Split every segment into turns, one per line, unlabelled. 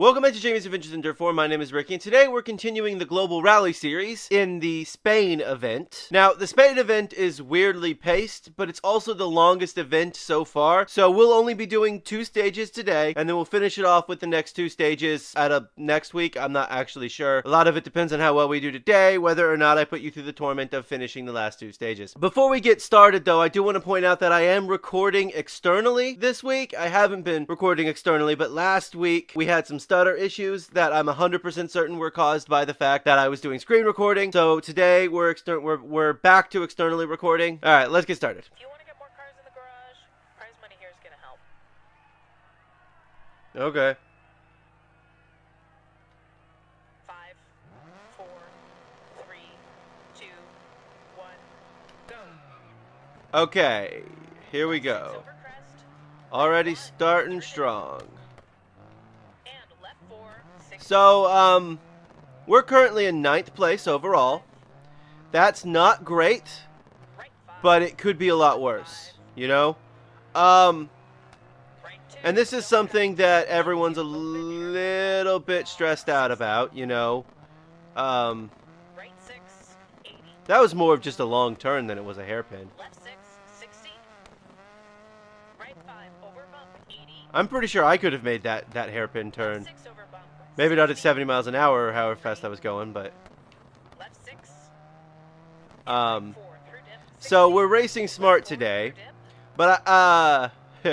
Welcome back to Jamie's Adventures in Dirt 4. My name is Ricky, and today we're continuing the Global Rally series in the Spain event. Now, the Spain event is weirdly paced, but it's also the longest event so far, so we'll only be doing 2 stages today, and then we'll finish it off with the next 2 stages at next week. I'm not actually sure. A lot of it depends on how well we do today, whether or not I put you through the torment of finishing the last 2 stages. Before we get started, though, I do want to point out that I am recording externally this week. I haven't been recording externally, but last week we had some stutter issues that I'm 100% certain were caused by the fact that I was doing screen recording. So today we're back to externally recording. All right, let's get started.
If you want to get more cars in the garage, prize money here is going to help.
Okay.
5, 4, 3, 2, 1, go.
Okay, here we go.
Silver crest,
Already starting strong.
and left 4, 6.
So, we're currently in 9th place overall. That's not great,
Right 5,
but it could be a lot worse, you know?
right 2.
And this is something that everyone's a little bit stressed out about, you know?
Right 6, 80.
That was more of just a long turn than it was a hairpin.
Left 6, 60. Right 5, over bump, 80.
I'm pretty sure I could have made that hairpin turn.
Left 6 over bump.
Maybe not at
60.
70 miles an hour or however fast I was going, but...
Left 6.
Um,
4 through dip.
so
60.
we're racing smart today,
Through dip.
but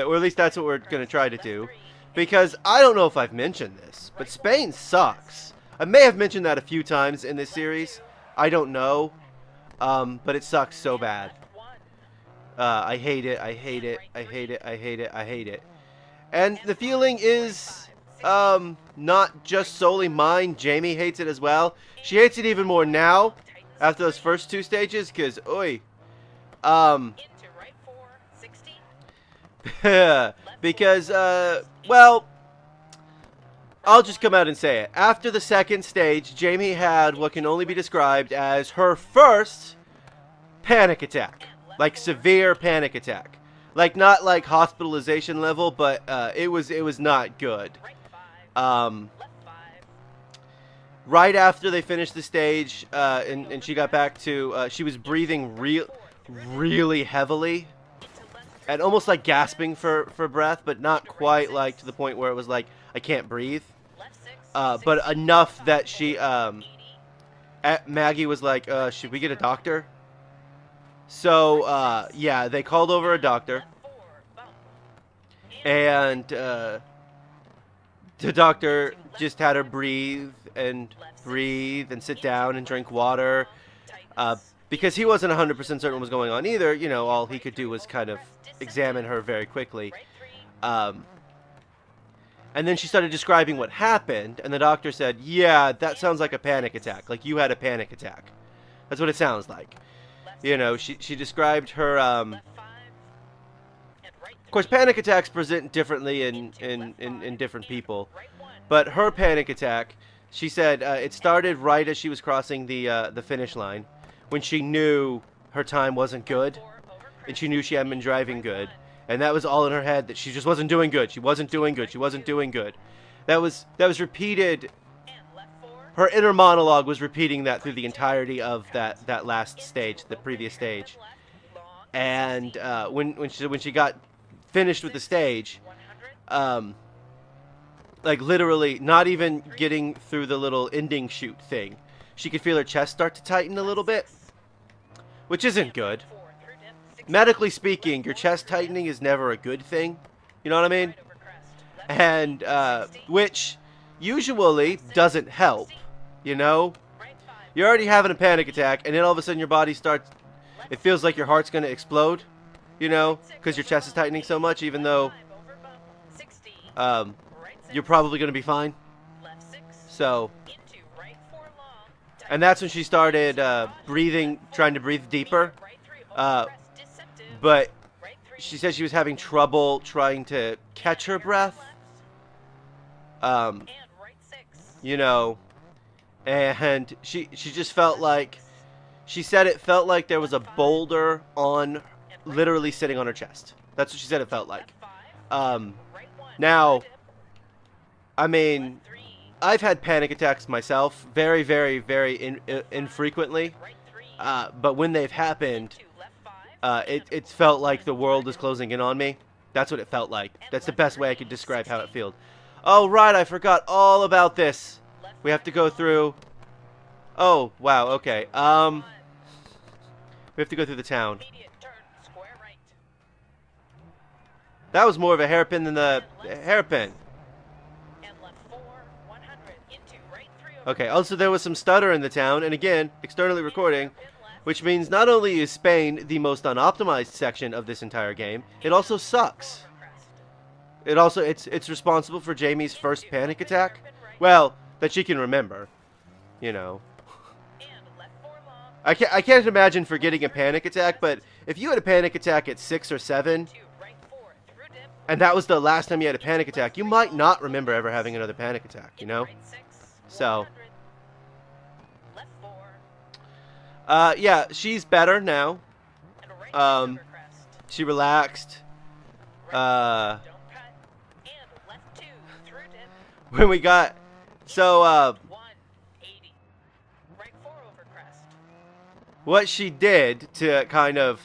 or at least that's what we're going to try to do, because I don't know if I've mentioned this, but Spain sucks. I may have mentioned that a few times in this series. I don't know, but it sucks so bad.
Left 1.
I hate it, I hate it, I hate it, I hate it, I hate it. And the feeling is, not just solely mine. Jamie hates it as well. She hates it even more now, after those first 2 stages, because, oi.
Into right 4, 60.
Because, well, I'll just come out and say it. After the 2nd stage, Jamie had what can only be described as her first panic attack. Like, severe panic attack. Like, not like hospitalization level, but, it was not good.
Right 5. Left 5.
Right after they finished the stage, and she got back to, she was breathing really heavily.
Into left 3.
And almost like gasping for breath, but not quite like to the point where it was like, I can't breathe.
Left 6.
But enough that she, Maggie was like, should we get a doctor? So, yeah, they called over a doctor.
Left 4. Bump.
And, the doctor just had her breathe and sit down and drink water. Because he wasn't 100% certain what was going on either, you know, all he could do was kind of examine her very quickly.
Right 3.
And then she started describing what happened, and the doctor said, yeah, that sounds like a panic attack. Like, you had a panic attack. That's what it sounds like. You know, she described her,
Left 5. And right 3.
of course, panic attacks present differently in different people.
Right 1.
But her panic attack, she said, it started right as she was crossing the finish line, when she knew her time wasn't good,
4 over
and she knew she hadn't been driving good. And that was all in her head, that she just wasn't doing good. She wasn't doing good. She wasn't doing good. That was repeated.
and left 4.
Her inner monologue was repeating that through the entirety of that last stage, the previous stage.
Left, long,
And when she got finished with the stage,
100.
like literally not even getting through the little ending shoot thing, she could feel her chest start to tighten a little bit, which isn't good.
4 through dip. 60.
Medically speaking, your chest tightening is never a good thing. You know what I mean?
Right over crest. Left
And which usually doesn't help. You know,
right 5.
you're already having a panic attack, and then all of a sudden your body starts. It feels like your heart's gonna explode. You know, because your chest is tightening so much, even though
5 over bump. 60.
right you're probably gonna be fine.
Left 6.
So,
Into right 4 long.
and that's when she started breathing, trying to breathe deeper.
Right 3
Uh,
over crest. Deceptive.
But
Right 3.
she said she was having trouble trying to catch her breath.
And right 6.
You know, and she just felt like, she said it felt like there was a boulder on, literally sitting on her chest. That's what she said it felt like.
Left 5.
Now, I mean, I've had panic attacks myself, very, very, very infrequently.
Right 3.
But when they've happened,
Into left 5.
it felt like the world is closing in on me. That's what it felt like. That's the best way I could describe how it felt. Oh, right, I forgot all about this. We have to go through... Oh, wow, okay. We have to go through the town.
Immediate turn, square right.
That was more of a hairpin than the hairpin.
And left 4, 100. Into right 3.
Okay, also there was some stutter in the town, and again, externally recording, which means not only is Spain the most unoptimized section of this entire game, it also sucks. It also, it's responsible for Jamie's first panic attack. Well, that she can remember, you know. I can't imagine forgetting a panic attack, but if you had a panic attack at 6 or 7, and that was the last time you had a panic attack, you might not remember ever having another panic attack, you know? So, yeah, she's better now. She relaxed. When we got, so, what she did to kind of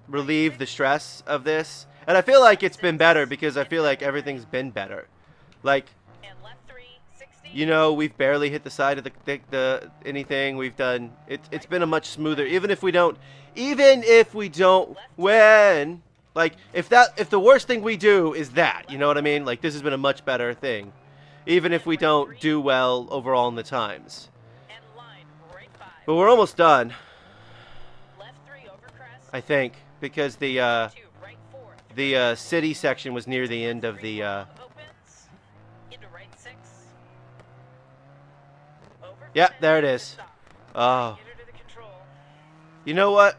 relieve the stress of this, and I feel like it's been better because I feel like everything's been better. Like, you know, we've barely hit the side of the anything we've done. It's been a much smoother. Even if we don't win, like if the worst thing we do is that, you know what I mean? Like this has been a much better thing, even if we don't do well overall in the times. But we're almost done. I think, because the city section was near the end of the, Yep, there it is. Oh. You know what?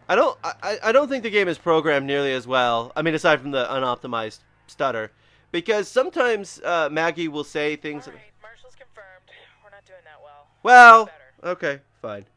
I don't think the game is programmed nearly as well. I mean, aside from the unoptimized stutter. Because sometimes, Maggie will say things...
Alright, Marshall's confirmed. We're not doing that well.
Well, okay, fine.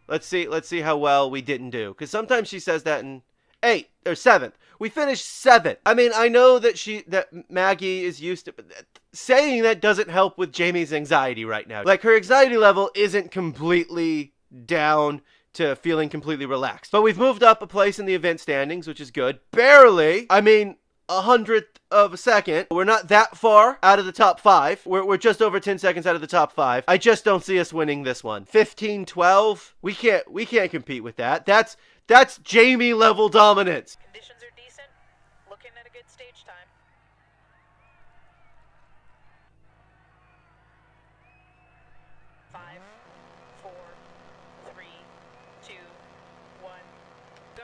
Let's see how well we didn't do. Because sometimes she says that in 8th or 7th. We finished 7th. I mean, I know that Maggie is used to, but saying that doesn't help with Jamie's anxiety right now. Like her anxiety level isn't completely down to feeling completely relaxed. But we've moved up a place in the event standings, which is good. Barely. I mean, 100th of a second. We're not that far out of the top 5. We're just over 10 seconds out of the top 5. I just don't see us winning this one. 15-12. We can't compete with that. That's Jamie level dominance.
Conditions are decent. Looking at a good stage time. 5, 4, 3, 2, 1, go.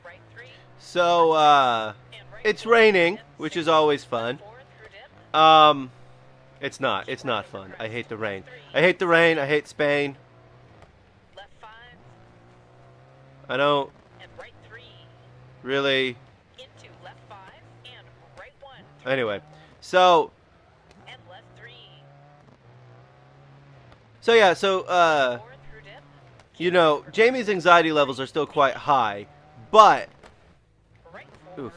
Right 3.
So, it's raining, which is always fun. It's not fun. I hate the rain. I hate the rain. I hate Spain.
Left 5.
I don't
And right 3.
really.
Into left 5 and right 1.
Anyway, so
And left 3.
yeah,
4 through dip.
you know, Jamie's anxiety levels are still quite high, but
Right 4.
oof,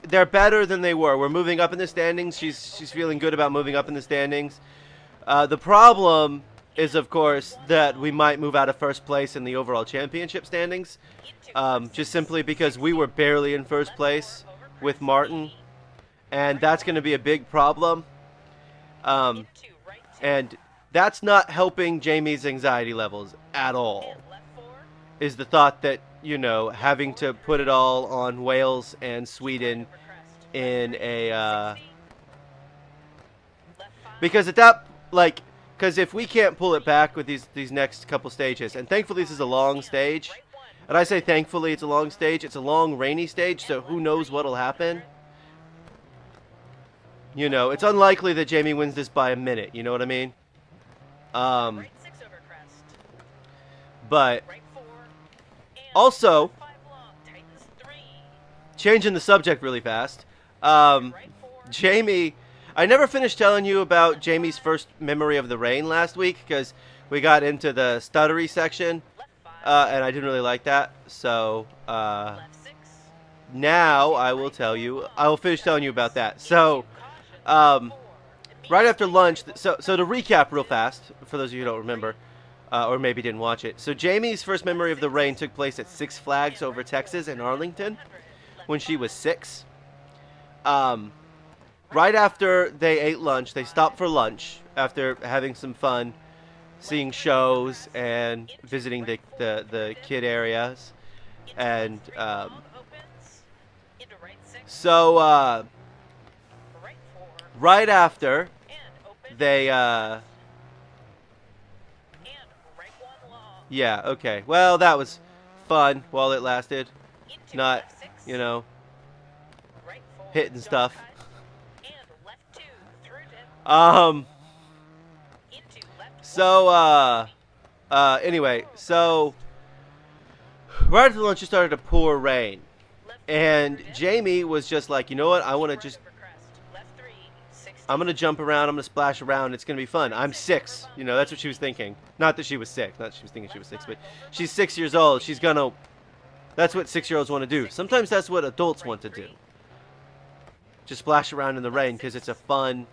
they're better than they were. We're moving up in the standings. She's feeling good about moving up in the standings. The problem is, of course, that we might move out of first place in the overall championship standings, just simply because we were barely in first place with Martin, and that's going to be a big problem. And that's not helping Jamie's anxiety levels at all. Is the thought that, you know, having to put it all on Wales and Sweden in a because at that, like, because if we can't pull it back with these next couple stages, and thankfully this is a long stage, and I say thankfully it's a long stage, it's a long rainy stage, so who knows what'll happen. You know, it's unlikely that Jamie wins this by a minute, you know what I mean? But also, changing the subject really fast, Jamie, I never finished telling you about Jamie's first memory of the rain last week, because we got into the stuttery section, and I didn't really like that, so, now I will tell you. I will finish telling you about that. So, right after lunch. So to recap real fast, for those of you who don't remember, or maybe didn't watch it. So Jamie's first memory of the rain took place at Six Flags over Texas in Arlington when she was 6. Right after they ate lunch, they stopped for lunch after having some fun, seeing shows and visiting the kid areas. And so right after they yeah, okay. Well, that was fun while it lasted. Not, you know, hitting stuff. Anyway, so right after lunch it started to pour rain. And Jamie was just like, you know what, I'm gonna jump around, I'm gonna splash around, it's gonna be fun. I'm 6, you know, that's what she was thinking. Not that she was 6, not that she was thinking she was 6, but she's 6 years old, that's what 6-year-olds want to do. Sometimes that's what adults want to do. Just splash around in the rain, because it's a fun,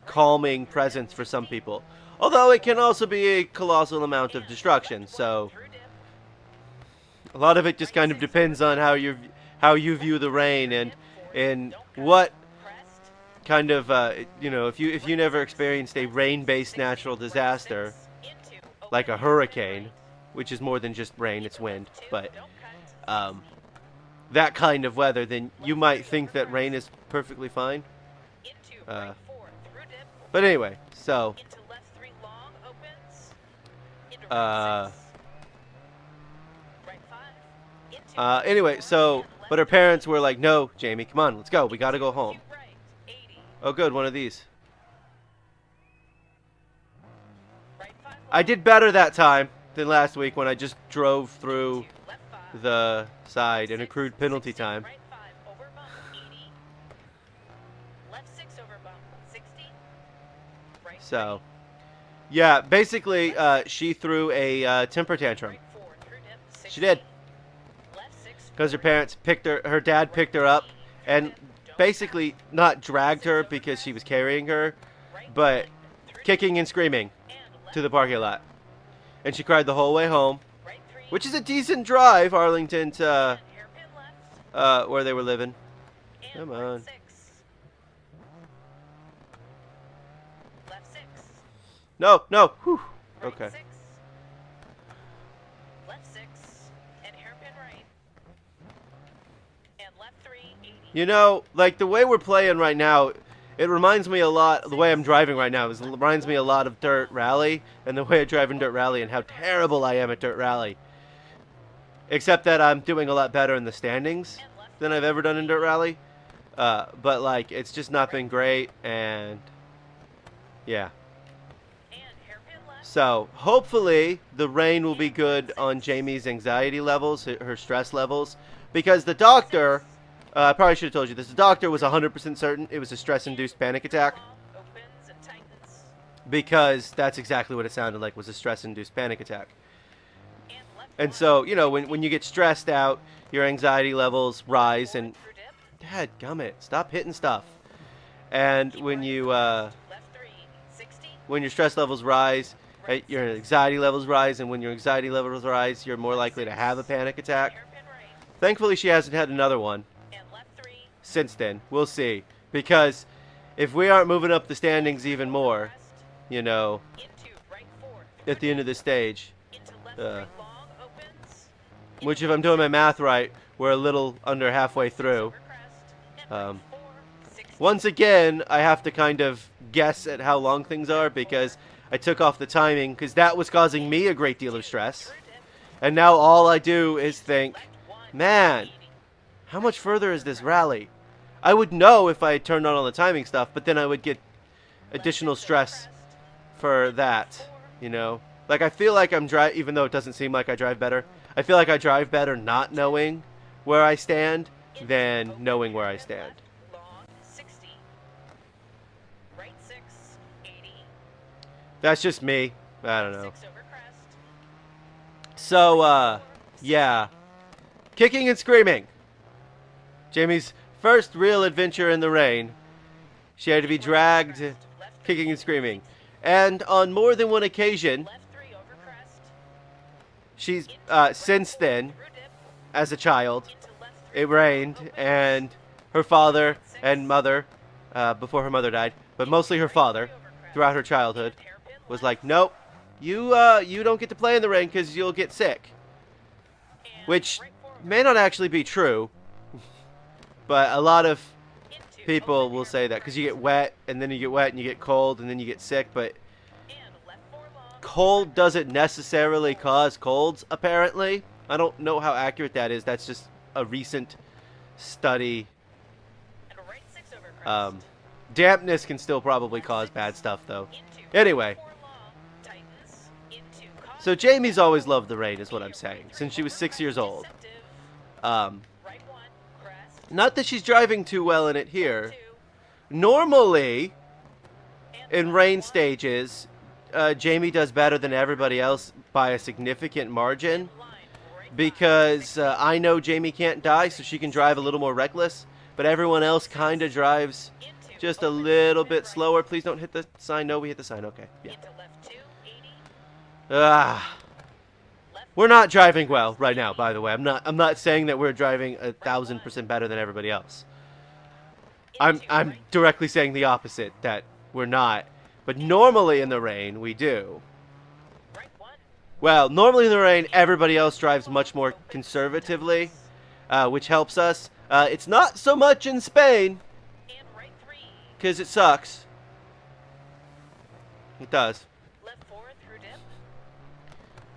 calming presence for some people. Although it can also be a colossal amount of destruction, so a lot of it just kind of depends on how you view the rain and what kind of you know, if you never experienced a rain-based natural disaster like a hurricane, which is more than just rain, it's wind, but that kind of weather, then you might think that rain is perfectly fine. But anyway, so anyway, so but her parents were like, no, Jamie, come on, let's go, we gotta go home. Oh good, one of these. I did better that time than last week when I just drove through the side and accrued penalty time. So, yeah, basically, she threw a temper tantrum. She did. Because her dad picked her up and basically not dragged her because she was carrying her, but kicking and screaming to the parking lot. And she cried the whole way home, which is a decent drive, Arlington to where they were living. Come on. No, no. Whew. Okay. You know, like the way we're playing right now, it reminds me a lot, the way I'm driving right now, it reminds me a lot of Dirt Rally, and the way I drive in Dirt Rally, and how terrible I am at Dirt Rally. Except that I'm doing a lot better in the standings than I've ever done in Dirt Rally. But, like, it's just not been great, and yeah. So, hopefully, the rain will be good on Jamie's anxiety levels, her stress levels, because the doctor... I probably should have told you this. The doctor was 100% certain it was a stress-induced panic attack. Because that's exactly what it sounded like, was a stress-induced panic attack. And so, you know, when you get stressed out, your anxiety levels rise and... Dadgummit, stop hitting stuff. And when you, when your stress levels rise, your anxiety levels rise, and when your anxiety levels rise, you're more likely to have a panic attack. Thankfully, she hasn't had another one since then. We'll see. Because if we aren't moving up the standings even more, you know, at the end of the stage, which if I'm doing my math right, we're a little under halfway through. Once again, I have to kind of guess at how long things are because I took off the timing because that was causing me a great deal of stress. And now all I do is think, man, how much further is this rally? I would know if I turned on all the timing stuff, but then I would get additional stress for that, you know? Like, I feel like I'm even though it doesn't seem like I drive better, I feel like I drive better not knowing where I stand than knowing where I stand. That's just me. I don't know. So, yeah. Kicking and screaming. Jamie's first real adventure in the rain. She had to be dragged, kicking and screaming. And on more than one occasion,
Left 3 over crest.
she's, since then,
Through dip.
as a child,
Into left 3.
it rained, and her father and mother, before her mother died, but mostly her father, throughout her childhood,
Hairpin
was
left.
like, nope, you don't get to play in the rain because you'll get sick.
And
Which
right forward.
may not actually be true, but a lot of
Into
people
open
will say
hairpin
that because you
right.
get wet, and then you get wet, and you get cold, and then you get sick, but
And left 4 long.
cold doesn't necessarily cause colds, apparently. I don't know how accurate that is. That's just a recent study.
And right 6 over crest.
Dampness can still probably cause bad stuff, though.
Into
Anyway.
4 long. Tightens. Into caution.
So Jamie's always loved the rain, is what I'm saying, since she was 6 years old.
Deceptive. Right 1. Crest.
Not that she's driving too well in it here.
2.
Normally,
And
in
left
rain
1.
stages, Jamie does better than everybody else by a significant margin.
Line. Right
Because I know Jamie can't die, so she can drive a little more reckless. But everyone else kind of drives
Into
just a
open
little
hairpin
bit
right.
slower. Please don't hit the sign. No, we hit the sign. Okay. Yeah.
Into left 2. 80.
Ah.
Left
We're not driving well right now, by the way. I'm not saying that we're driving 1,000% better than everybody else. I'm
right.
directly saying the opposite, that we're not. But normally in the rain, we do.
Right 1.
Well, normally in the rain, everybody else drives much more conservatively, which helps us. It's not so much in Spain,
And right 3.
because it sucks. It does.
Left 4 through dip.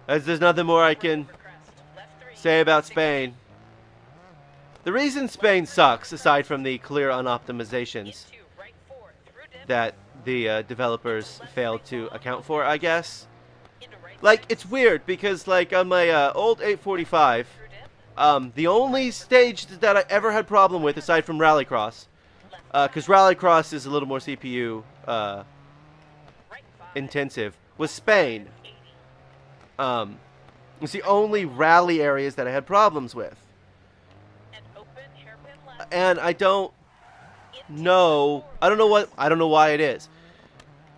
As there's nothing more I can
Over crest. Left 3.
say about Spain. The reason Spain sucks, aside from the clear unoptimizations
Into right 4 through dip.
that the developers failed to account for, I guess.
Into right
Like, it's weird, because, like, on my old 845,
through dip.
the only stage that I ever had problem with, aside from Rallycross, because Rallycross is a little more CPU
Right 5.
intensive, was Spain.
80.
It was the only rally areas that I had problems with.
And open hairpin left.
And I don't
Into
know,
left 4
I don't know why it is.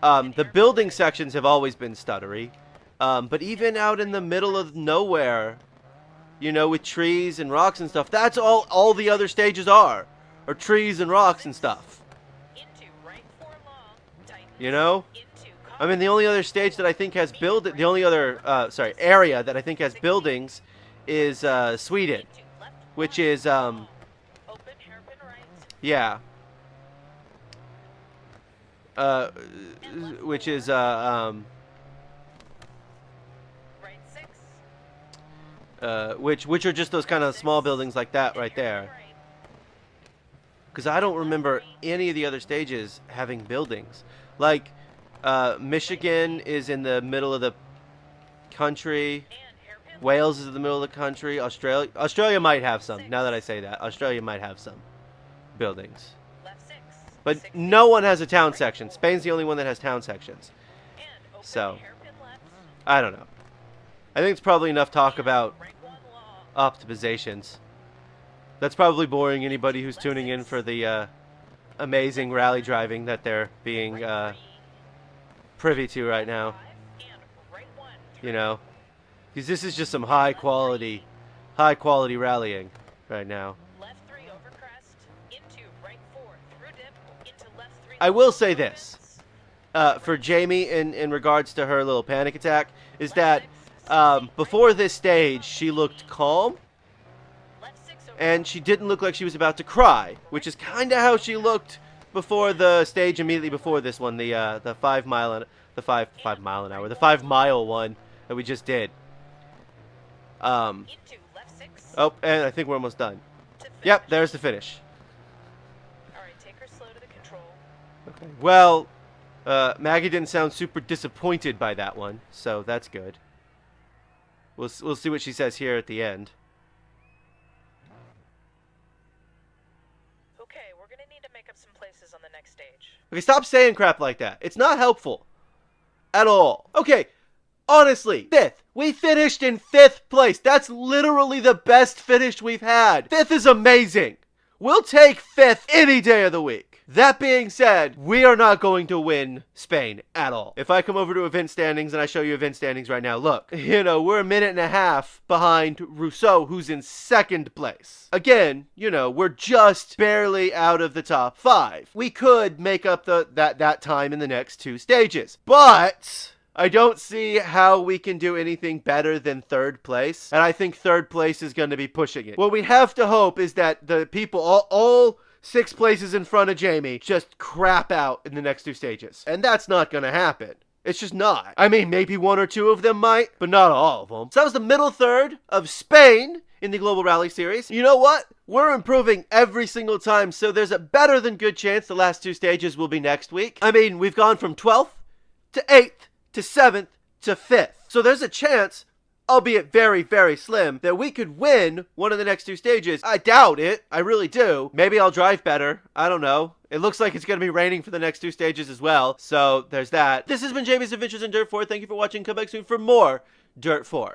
The building sections have always been stuttery. But even out in the middle of nowhere, you know, with trees and rocks and stuff, that's all the other stages are trees and rocks and stuff.
Into right 4 long. Tightens.
You know?
Into
I mean, the only other stage that I think has the only other, area that I think has buildings is, Sweden,
Into left
which
1.
is,
Open hairpin right.
yeah. Which is,
Right 6.
which are just those kind of small buildings like that right there. Because I don't remember any of the other stages having buildings. Like, Michigan is in the middle of the country.
And hairpin
Wales is in the middle of the country. Australia might have some. Now that I say that, Australia might have some buildings.
left 6.
But
60.
no one has a town section. Spain's the only one that has town sections.
And open
So,
hairpin left.
I don't know. I think it's probably enough talk about
Right 1 long.
optimizations. That's probably boring anybody who's tuning in for the amazing rally driving that they're being
Right 3.
privy to right now.
5. And right 1
You know, because this is just some high quality rallying right now.
left 3 over crest. Into right 4 through dip. Into left 3.
I will say this for Jamie in regards to her little panic attack is that before this stage she looked calm
Left 6 over
and she didn't look like she was about to cry, which is kind of how she looked before the stage immediately before this one, the 5 mile an hour one that we just did.
into left 6.
Oh, and I think we're almost done.
To finish.
Yep, there's the finish.
Alright, take her slow to the control.
Okay. Well, Maggie didn't sound super disappointed by that one, so that's good. We'll see what she says here at the end.
Okay, we're gonna need to make up some places on the next stage.
Okay, stop saying crap like that. It's not helpful. At all. Okay, honestly, 5th. We finished in 5th place. That's literally the best finish we've had. 5th is amazing. We'll take 5th any day of the week. That being said, we are not going to win Spain at all. If I come over to event standings and I show you event standings right now, look, we're a minute and a half behind Rousseau, who's in 2nd place. Again, we're just barely out of the top 5. We could make up that time in the next 2 stages, but I don't see how we can do anything better than 3rd place, and I think 3rd place is going to be pushing it. What we have to hope is that the people, all 6 places in front of Jamie, just crap out in the next 2 stages. And that's not going to happen. It's just not. I mean, maybe 1 or 2 of them might, but not all of them. So that was the middle third of Spain in the Global Rally Series. You know what? We're improving every single time, so there's a better than good chance the last 2 stages will be next week. I mean, we've gone from 12th to 8th to 7th to 5th. So there's a chance, albeit very, very slim, that we could win one of the next 2 stages. I doubt it. I really do. Maybe I'll drive better. I don't know. It looks like it's going to be raining for the next 2 stages as well. So there's that. This has been Jamie's Adventures in Dirt 4. Thank you for watching. Come back soon for more Dirt 4.